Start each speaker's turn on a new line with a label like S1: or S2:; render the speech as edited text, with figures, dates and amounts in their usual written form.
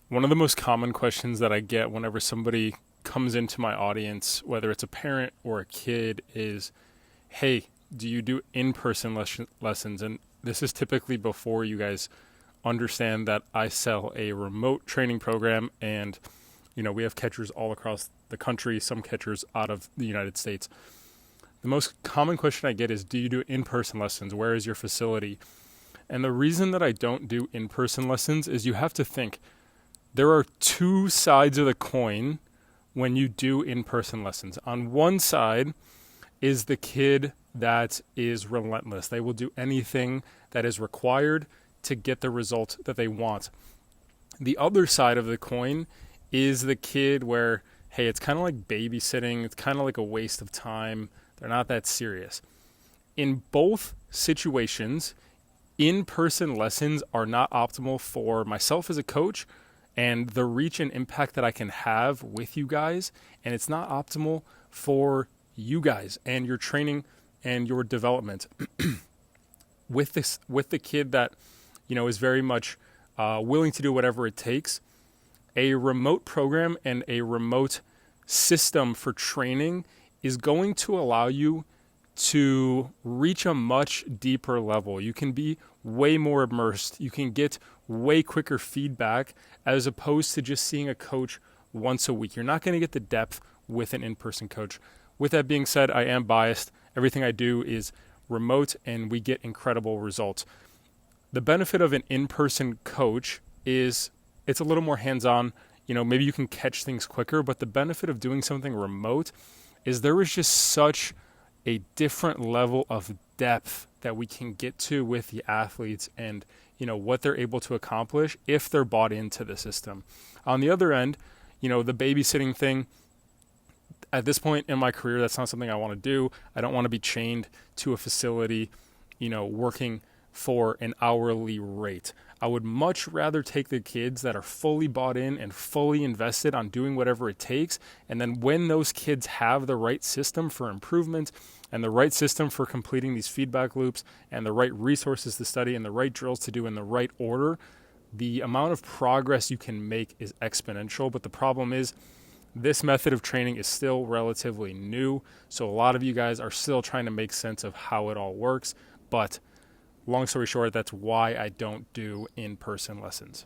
S1: One of the most common questions that I get whenever somebody comes into my audience, whether it's a parent or a kid, is, hey, do you do in-person lessons? And this is typically before you guys understand that I sell a remote training program, and we have catchers all across the country, some catchers out of the United States. The most common question I get is, do you do in-person lessons? Where is your facility? And the reason that I don't do in-person lessons is you have to think there are two sides of the coin when you do in-person lessons. On one side is the kid that is relentless. They will do anything that is required to get the result that they want. The other side of the coin is the kid where, hey, it's kind of like babysitting. It's kind of like a waste of time. They're not that serious. In both situations, in-person lessons are not optimal for myself as a coach and the reach and impact that I can have with you guys. And it's not optimal for you guys and your training and your development. With the kid that, is very much willing to do whatever it takes, a remote program and a remote system for training is going to allow you to reach a much deeper level. You can be way more immersed. You can get way quicker feedback as opposed to just seeing a coach once a week. You're not going to get the depth with an in-person coach. With that being said, I am biased. Everything I do is remote and we get incredible results. The benefit of an in-person coach is it's a little more hands-on. Maybe you can catch things quicker, but the benefit of doing something remote is there is just such a different level of depth that we can get to with the athletes and, what they're able to accomplish if they're bought into the system. On the other end, the babysitting thing, at this point in my career, that's not something I want to do. I don't want to be chained to a facility, working for an hourly rate. I would much rather take the kids that are fully bought in and fully invested on doing whatever it takes. And then when those kids have the right system for improvement and the right system for completing these feedback loops and the right resources to study and the right drills to do in the right order, the amount of progress you can make is exponential. But the problem is this method of training is still relatively new. So a lot of you guys are still trying to make sense of how it all works. But long story short, that's why I don't do in-person lessons.